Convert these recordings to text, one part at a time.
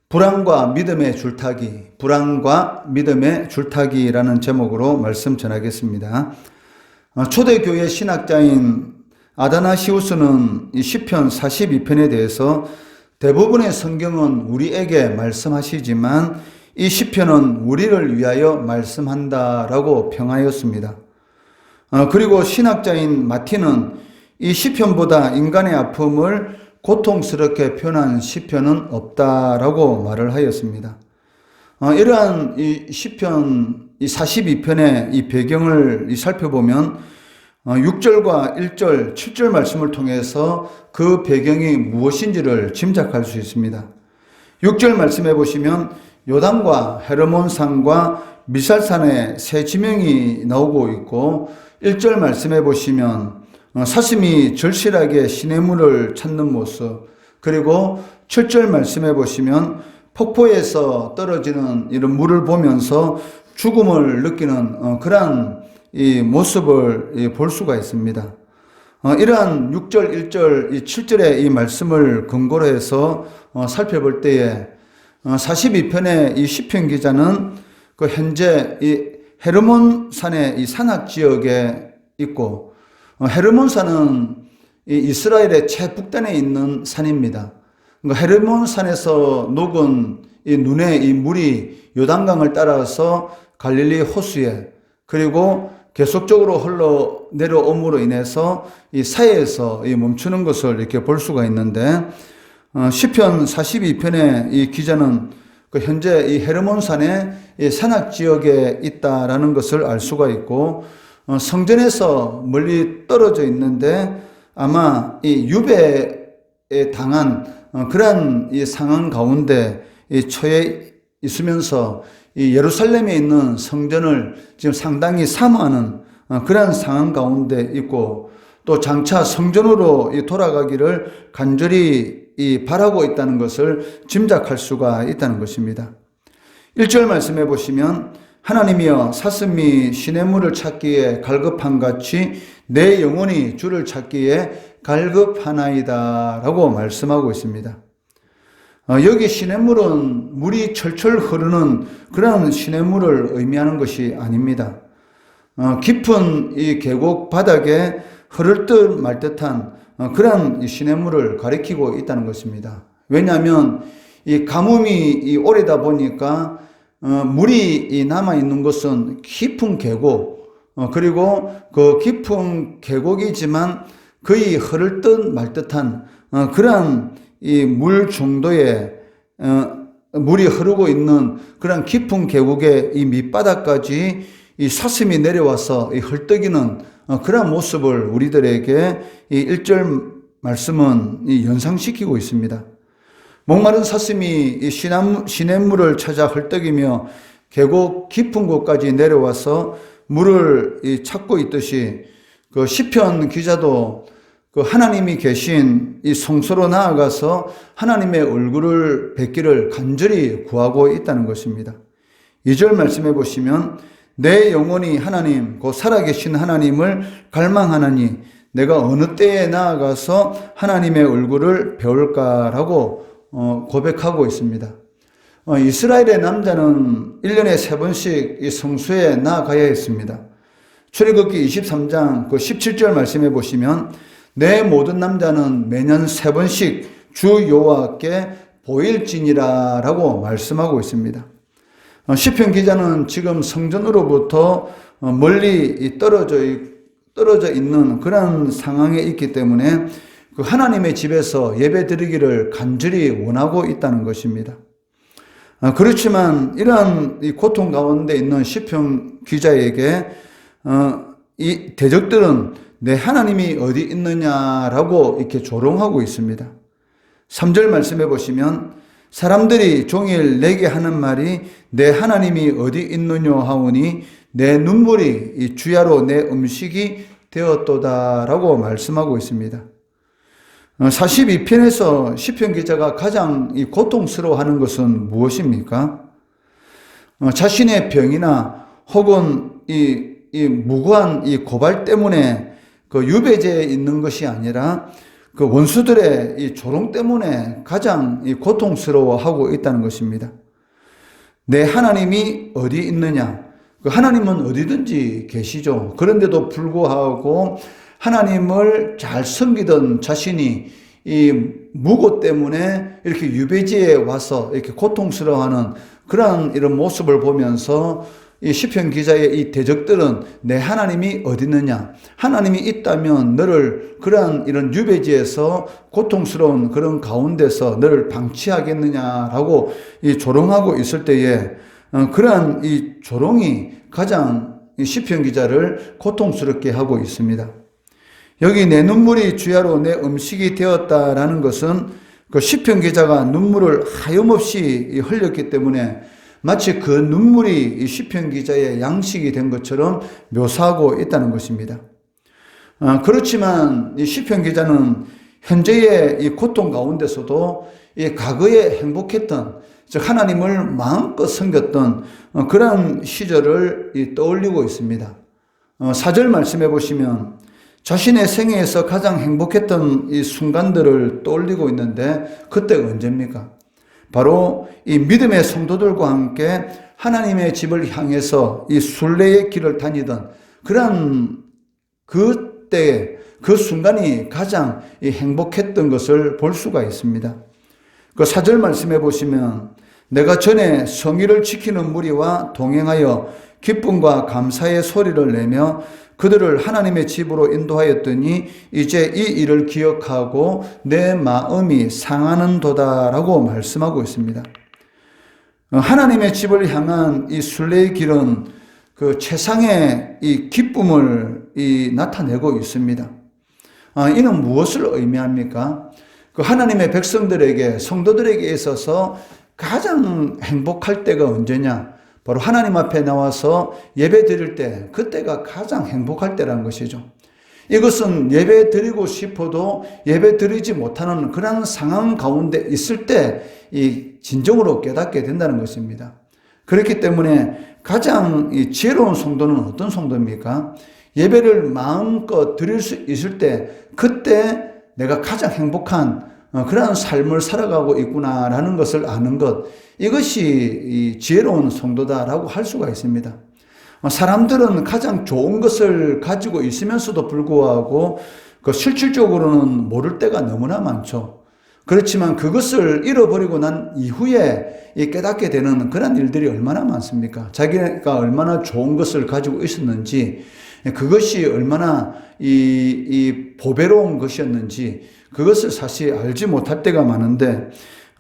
불안과 믿음의 줄타기, 불안과 믿음의 줄타기라는 제목으로 말씀 전하겠습니다. 초대교회 신학자인 아다나시우스는 이 시편 42편에 대해서 대부분의 성경은 우리에게 말씀하시지만 이 시편은 우리를 위하여 말씀한다라고 평하였습니다. 그리고 신학자인 마틴은 이 시편보다 인간의 아픔을 고통스럽게 표현한 시편은 없다라고 말을 하였습니다. 이러한 이 시편 이 42편의 이 배경을 살펴보면 6절과 1절, 7절 말씀을 통해서 그 배경이 무엇인지를 짐작할 수 있습니다. 6절 말씀해 보시면 요단과 헤르몬산과 미살산의 세 지명이 나오고 있고 1절 말씀해 보시면 사슴이 절실하게 시냇물을 찾는 모습, 그리고 7절 말씀해 보시면 폭포에서 떨어지는 이런 물을 보면서 죽음을 느끼는 그러한 이 모습을 볼 수가 있습니다. 이러한 6절, 1절, 7절의 이 말씀을 근거로 해서 살펴볼 때에 42편의 이 시편 기자는 그 현재 이 헤르몬산의 이 산악 지역에 있고, 헤르몬산은 이스라엘의 최북단에 있는 산입니다. 헤르몬산에서 녹은 이 눈의 이 물이 요단강을 따라서 갈릴리 호수에, 그리고 계속적으로 흘러 내려옴으로 인해서 이 사이에서 멈추는 것을 이렇게 볼 수가 있는데, 시편 42편의 이 기자는 그 현재 이 헤르몬산의 이 산악 지역에 있다라는 것을 알 수가 있고, 성전에서 멀리 떨어져 있는데 아마 이 유배에 당한 그러한 이 상황 가운데 처해 있으면서 이 예루살렘에 있는 성전을 지금 상당히 사모하는 그러한 상황 가운데 있고, 또 장차 성전으로 돌아가기를 간절히 바라고 있다는 것을 짐작할 수가 있다는 것입니다. 1절 말씀해 보시면 하나님이여 사슴이 시냇물을 찾기에 갈급한 같이 내 영혼이 주를 찾기에 갈급하나이다 라고 말씀하고 있습니다. 여기 시냇물은 물이 철철 흐르는 그런 시냇물을 의미하는 것이 아닙니다. 깊은 이 계곡 바닥에 흐를 듯 말 듯한 그런 시냇물을 가리키고 있다는 것입니다. 왜냐하면 이 가뭄이 오래다 보니까 물이 남아있는 곳은 깊은 계곡, 그리고 그 깊은 계곡이지만 거의 흐를 듯 말 듯한 그러한 이 물 정도의 물이 흐르고 있는 그런 깊은 계곡의 이 밑바닥까지 이 사슴이 내려와서 이 헐떡이는 그런 모습을 우리들에게 이 1절 말씀은 연상시키고 있습니다. 목마른 사슴이 이 시냇물을 찾아 헐떡이며 계곡 깊은 곳까지 내려와서 물을 찾고 있듯이 그 시편 기자도 그 하나님이 계신 이 성소로 나아가서 하나님의 얼굴을 뵙기를 간절히 구하고 있다는 것입니다. 2절 말씀해 보시면 내 영혼이 하나님, 곧 살아계신 하나님을 갈망하나니 내가 어느 때에 나아가서 하나님의 얼굴을 배울까라고 고백하고 있습니다. 이스라엘의 남자는 1년에 3번씩 이 성소에 나아가야 했습니다. 출애굽기 23장 그 17절 말씀해 보시면 내 모든 남자는 매년 3번씩 주 여호와께 보일지니라 라고 말씀하고 있습니다. 시편 기자는 지금 성전으로부터 멀리 떨어져 있는 그런 상황에 있기 때문에 그 하나님의 집에서 예배 드리기를 간절히 원하고 있다는 것입니다. 그렇지만 이러한 이 고통 가운데 있는 시편 기자에게 이 대적들은 내 하나님이 어디 있느냐라고 이렇게 조롱하고 있습니다. 3절 말씀해 보시면 사람들이 종일 내게 하는 말이 내 하나님이 어디 있느냐 하오니 내 눈물이 이 주야로 내 음식이 되었도다라고 말씀하고 있습니다. 42편에서 시편 기자가 가장 이 고통스러워하는 것은 무엇입니까? 자신의 병이나 혹은 이 무고한 이 고발 때문에 그 유배제에 있는 것이 아니라 그 원수들의 이 조롱 때문에 가장 고통스러워하고 있다는 것입니다. 내 하나님이 어디 있느냐? 그 하나님은 어디든지 계시죠. 그런데도 불구하고 하나님을 잘 섬기던 자신이 이 무고 때문에 이렇게 유배지에 와서 이렇게 고통스러워하는 그러한 이런 모습을 보면서 이 시편 기자의 이 대적들은 내 하나님이 어디 있느냐? 하나님이 있다면 너를 그러한 이런 유배지에서 고통스러운 그런 가운데서 너를 방치하겠느냐라고 이 조롱하고 있을 때에 그러한 이 조롱이 가장 이 시편 기자를 고통스럽게 하고 있습니다. 여기 내 눈물이 주야로 내 음식이 되었다라는 것은 그 시편 기자가 눈물을 하염없이 흘렸기 때문에 마치 그 눈물이 이 시편 기자의 양식이 된 것처럼 묘사하고 있다는 것입니다. 그렇지만 이 시편 기자는 현재의 이 고통 가운데서도 이 과거에 행복했던, 즉 하나님을 마음껏 섬겼던 그런 시절을 떠올리고 있습니다. 4절 말씀해 보시면 자신의 생애에서 가장 행복했던 이 순간들을 떠올리고 있는데 그때가 언제입니까? 바로 이 믿음의 성도들과 함께 하나님의 집을 향해서 이 순례의 길을 다니던 그런 그때 그 순간이 가장 이 행복했던 것을 볼 수가 있습니다. 그 4절 말씀해 보시면 내가 전에 성의를 지키는 무리와 동행하여 기쁨과 감사의 소리를 내며 그들을 하나님의 집으로 인도하였더니 이제 이 일을 기억하고 내 마음이 상하는도다라고 말씀하고 있습니다. 하나님의 집을 향한 이 순례의 길은 그 최상의 이 기쁨을 나타내고 있습니다. 이는 무엇을 의미합니까? 그 하나님의 백성들에게, 성도들에게 있어서 가장 행복할 때가 언제냐? 바로 하나님 앞에 나와서 예배 드릴 때, 그때가 가장 행복할 때라는 것이죠. 이것은 예배 드리고 싶어도 예배 드리지 못하는 그런 상황 가운데 있을 때 이 진정으로 깨닫게 된다는 것입니다. 그렇기 때문에 가장 이 지혜로운 성도는 어떤 성도입니까? 예배를 마음껏 드릴 수 있을 때, 그때 내가 가장 행복한 그런 삶을 살아가고 있구나라는 것을 아는 것, 이것이 이 지혜로운 성도다라고 할 수가 있습니다. 사람들은 가장 좋은 것을 가지고 있으면서도 불구하고 그 실질적으로는 모를 때가 너무나 많죠. 그렇지만 그것을 잃어버리고 난 이후에 깨닫게 되는 그런 일들이 얼마나 많습니까? 자기가 얼마나 좋은 것을 가지고 있었는지, 그것이 얼마나 이 보배로운 것이었는지 그것을 사실 알지 못할 때가 많은데,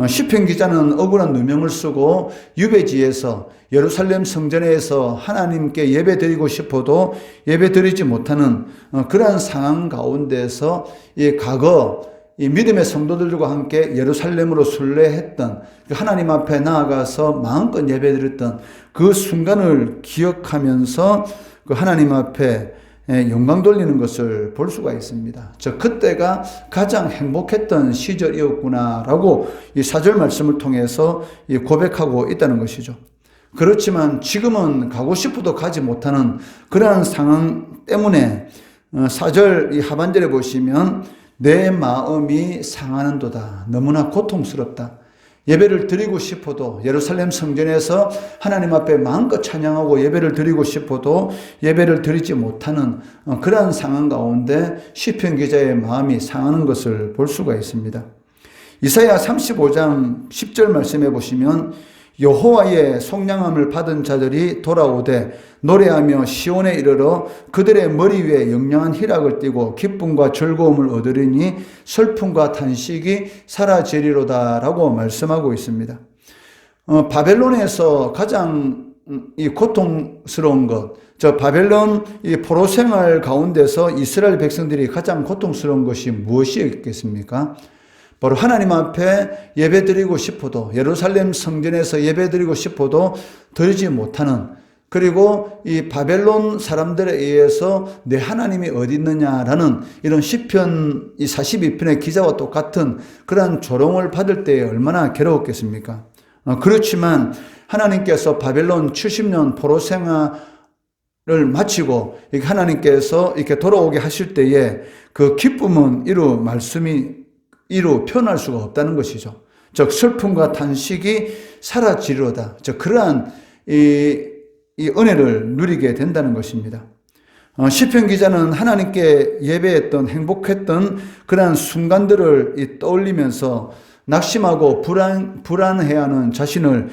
시편 기자는 억울한 누명을 쓰고 유배지에서 예루살렘 성전에서 하나님께 예배드리고 싶어도 예배드리지 못하는 그러한 상황 가운데서 이 과거 이 믿음의 성도들과 함께 예루살렘으로 순례했던, 하나님 앞에 나아가서 마음껏 예배드렸던 그 순간을 기억하면서 그 하나님 앞에 영광 돌리는 것을 볼 수가 있습니다. 그때가 가장 행복했던 시절이었구나라고 이 4절 말씀을 통해서 고백하고 있다는 것이죠. 그렇지만 지금은 가고 싶어도 가지 못하는 그러한 상황 때문에 4절 이 하반절에 보시면 내 마음이 상하는도다. 너무나 고통스럽다. 예배를 드리고 싶어도 예루살렘 성전에서 하나님 앞에 마음껏 찬양하고 예배를 드리고 싶어도 예배를 드리지 못하는 그러한 상황 가운데 시편 기자의 마음이 상하는 것을 볼 수가 있습니다. 이사야 35장 10절 말씀해 보시면 여호와의 속량함을 받은 자들이 돌아오되 노래하며 시온에 이르러 그들의 머리 위에 영영한 희락을 띠고 기쁨과 즐거움을 얻으리니 슬픔과 탄식이 사라지리로다라고 말씀하고 있습니다. 바벨론에서 가장 이 고통스러운 것, 바벨론 이 포로 생활 가운데서 이스라엘 백성들이 가장 고통스러운 것이 무엇이었겠습니까? 바로 하나님 앞에 예배드리고 싶어도 예루살렘 성전에서 예배드리고 싶어도 드리지 못하는, 그리고 이 바벨론 사람들에 의해서 내 하나님이 어디 있느냐라는 이런 시편 이 42편의 기자와 똑같은 그러한 조롱을 받을 때 얼마나 괴로웠겠습니까? 그렇지만 하나님께서 바벨론 70년 포로 생활 마치고 하나님께서 이렇게 돌아오게 하실 때에 그 기쁨은 이루 표현할 수가 없다는 것이죠. 즉 슬픔과 탄식이 사라지리로다. 즉 그러한 이 은혜를 누리게 된다는 것입니다. 시편 기자는 하나님께 예배했던 행복했던 그러한 순간들을 떠올리면서 낙심하고 불안해하는 자신을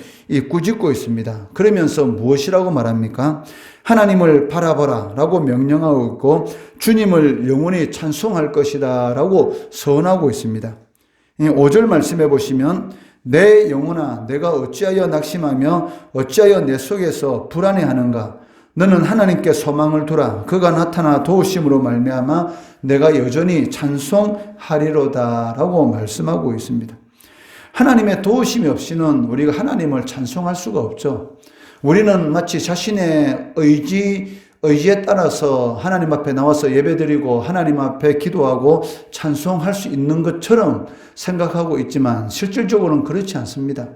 꾸짖고 있습니다. 그러면서 무엇이라고 말합니까? 하나님을 바라보라 라고 명령하고 있고 주님을 영원히 찬송할 것이다 라고 선언하고 있습니다. 5절 말씀해 보시면 내 영혼아 내가 어찌하여 낙심하며 어찌하여 내 속에서 불안해하는가? 너는 하나님께 소망을 두라. 그가 나타나 도우심으로 말미암아 내가 여전히 찬송하리로다 라고 말씀하고 있습니다. 하나님의 도우심이 없이는 우리가 하나님을 찬송할 수가 없죠. 우리는 마치 자신의 의지에 따라서 하나님 앞에 나와서 예배드리고 하나님 앞에 기도하고 찬송할 수 있는 것처럼 생각하고 있지만 실질적으로는 그렇지 않습니다.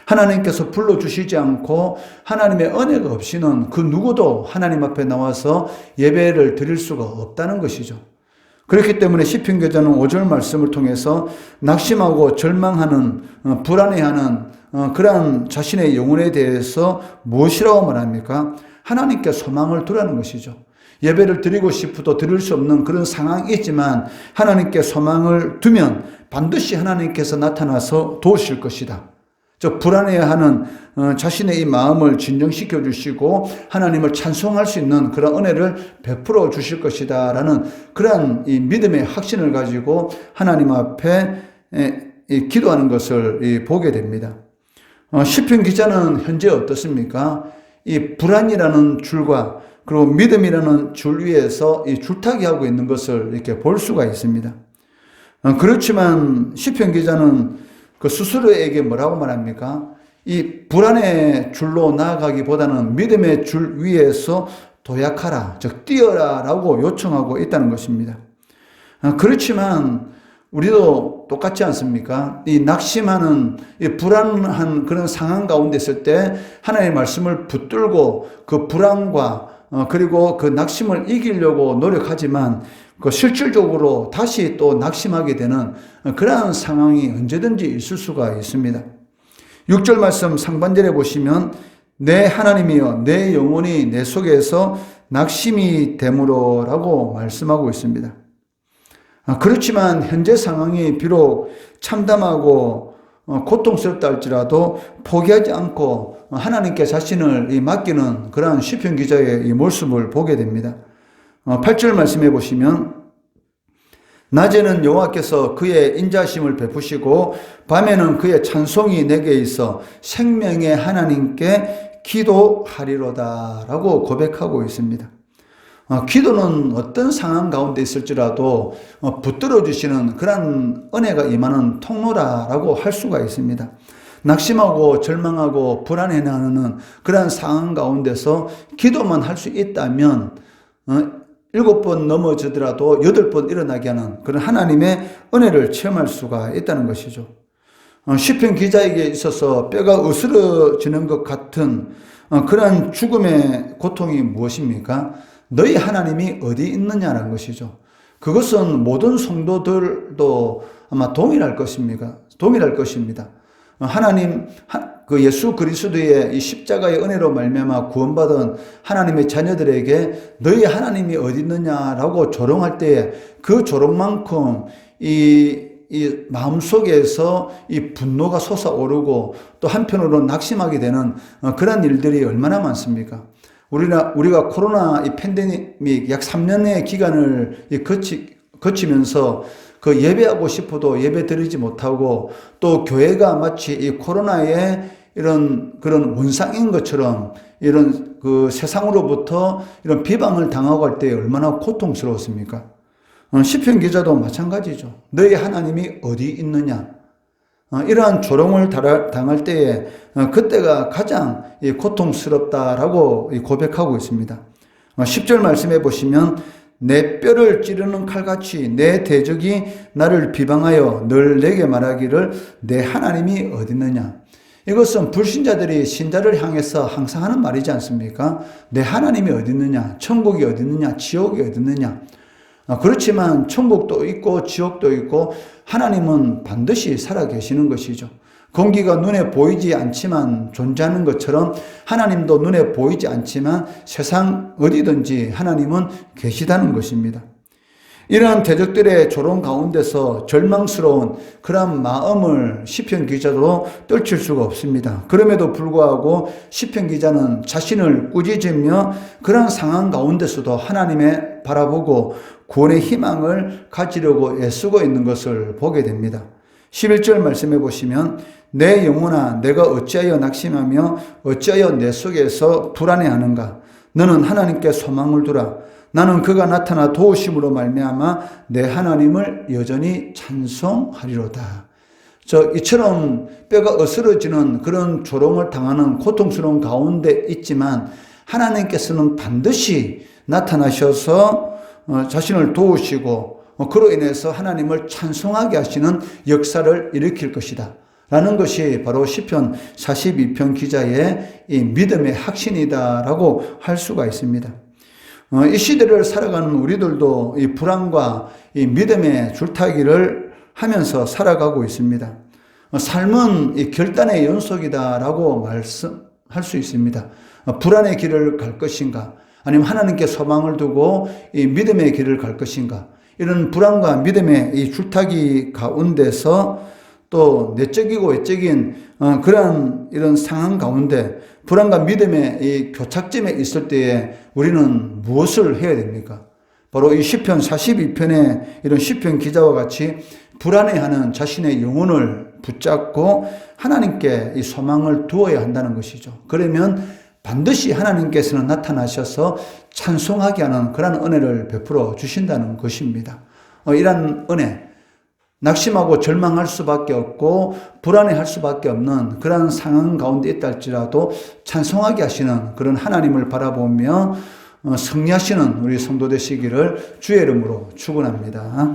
하나님께서 불러주시지 않고 하나님의 은혜가 없이는 그 누구도 하나님 앞에 나와서 예배를 드릴 수가 없다는 것이죠. 그렇기 때문에 시편 기자는 5절 말씀을 통해서 낙심하고 절망하는 불안해하는 그러한 자신의 영혼에 대해서 무엇이라고 말합니까? 하나님께 소망을 두라는 것이죠. 예배를 드리고 싶어도 드릴 수 없는 그런 상황이 있지만 하나님께 소망을 두면 반드시 하나님께서 나타나서 도우실 것이다. 저 불안해하는 자신의 이 마음을 진정시켜 주시고 하나님을 찬송할 수 있는 그런 은혜를 베풀어 주실 것이다 라는 그러한 이 믿음의 확신을 가지고 하나님 앞에 기도하는 것을 보게 됩니다. 시편 기자는 현재 어떻습니까? 이 불안이라는 줄과 그리고 믿음이라는 줄 위에서 이 줄타기 하고 있는 것을 이렇게 볼 수가 있습니다. 그렇지만 시편 기자는 그 스스로에게 뭐라고 말합니까? 이 불안의 줄로 나아가기보다는 믿음의 줄 위에서 도약하라, 즉 뛰어라 라고 요청하고 있다는 것입니다. 그렇지만 우리도 똑같지 않습니까? 이 낙심하는 이 불안한 그런 상황 가운데 있을 때 하나님의 말씀을 붙들고 그 불안과 그리고 그 낙심을 이기려고 노력하지만 그 실질적으로 다시 또 낙심하게 되는 그러한 상황이 언제든지 있을 수가 있습니다. 6절 말씀 상반절에 보시면 내 하나님이여 내 영혼이 내 속에서 낙심이 되므로 라고 말씀하고 있습니다. 그렇지만 현재 상황이 비록 참담하고 고통스럽다 할지라도 포기하지 않고 하나님께 자신을 맡기는 그러한 시편 기자의 이 모습을 보게 됩니다. 8절 말씀해 보시면 낮에는 여호와께서 그의 인자심을 베푸시고 밤에는 그의 찬송이 내게 있어 생명의 하나님께 기도하리로다 라고 고백하고 있습니다. 기도는 어떤 상황 가운데 있을지라도 붙들어 주시는 그런 은혜가 임하는 통로라고 할 수가 있습니다. 낙심하고 절망하고 불안해하는 그런 상황 가운데서 기도만 할 수 있다면 7번 넘어지더라도 8번 일어나게 하는 그런 하나님의 은혜를 체험할 수가 있다는 것이죠. 시편 기자에게 있어서 뼈가 으스러지는 것 같은 그런 죽음의 고통이 무엇입니까? 너희 하나님이 어디 있느냐라는 것이죠. 그것은 모든 성도들도 아마 동일할 것입니다. 하나님, 그 예수 그리스도의 이 십자가의 은혜로 말미암아 구원받은 하나님의 자녀들에게 너희 하나님이 어디 있느냐라고 조롱할 때에 그 조롱만큼 이 마음속에서 이 분노가 솟아오르고 또 한편으로 낙심하게 되는 그런 일들이 얼마나 많습니까? 우리가 코로나 이 팬데믹 약 3년의 기간을 거치면서 그 예배하고 싶어도 예배 드리지 못하고 또 교회가 마치 이 코로나의 이런 그런 원상인 것처럼 이런 그 세상으로부터 이런 비방을 당하고 할 때 얼마나 고통스러웠습니까? 시편 기자도 마찬가지죠. 너희 하나님이 어디 있느냐? 이러한 조롱을 당할 때에 그때가 가장 고통스럽다라고 고백하고 있습니다. 10절 말씀해 보시면 내 뼈를 찌르는 칼같이 내 대적이 나를 비방하여 늘 내게 말하기를 내 하나님이 어디 있느냐. 이것은 불신자들이 신자를 향해서 항상 하는 말이지 않습니까? 내 하나님이 어디 있느냐? 천국이 어디 있느냐? 지옥이 어디 있느냐? 그렇지만 천국도 있고 지옥도 있고 하나님은 반드시 살아계시는 것이죠. 공기가 눈에 보이지 않지만 존재하는 것처럼 하나님도 눈에 보이지 않지만 세상 어디든지 하나님은 계시다는 것입니다. 이러한 대적들의 조롱 가운데서 절망스러운 그런 마음을 시편 기자도 떨칠 수가 없습니다. 그럼에도 불구하고 시편 기자는 자신을 꾸짖으며 그런 상황 가운데서도 하나님의 바라보고 구원의 희망을 가지려고 애쓰고 있는 것을 보게 됩니다. 11절 말씀해 보시면 내 영혼아 내가 어찌하여 낙심하며 어찌하여 내 속에서 불안해하는가. 너는 하나님께 소망을 두라. 나는 그가 나타나 도우심으로 말미암아 내 하나님을 여전히 찬송하리로다. 이처럼 뼈가 으스러지는 그런 조롱을 당하는 고통스러운 가운데 있지만 하나님께서는 반드시 나타나셔서 자신을 도우시고 그로 인해서 하나님을 찬송하게 하시는 역사를 일으킬 것이다 라는 것이 바로 시편 42편 기자의 이 믿음의 확신이다라고 할 수가 있습니다. 이 시대를 살아가는 우리들도 이 불안과 이 믿음의 줄타기를 하면서 살아가고 있습니다. 삶은 이 결단의 연속이다라고 말씀할 수 있습니다. 불안의 길을 갈 것인가, 아니면 하나님께 소망을 두고 이 믿음의 길을 갈 것인가, 이런 불안과 믿음의 이 줄타기 가운데서 또 내적이고 외적인 그러한 이런 상황 가운데 불안과 믿음의 이 교착점에 있을 때에 우리는 무엇을 해야 됩니까? 바로 이 시편 42편의 이런 시편 기자와 같이 불안해하는 자신의 영혼을 붙잡고 하나님께 이 소망을 두어야 한다는 것이죠. 그러면 반드시 하나님께서는 나타나셔서 찬송하게 하는 그런 은혜를 베풀어 주신다는 것입니다. 이런 은혜, 낙심하고 절망할 수밖에 없고 불안해할 수밖에 없는 그런 상황 가운데 있다 할지라도 찬송하게 하시는 그런 하나님을 바라보며 승리하시는 우리 성도 되시기를 주의 이름으로 축원합니다.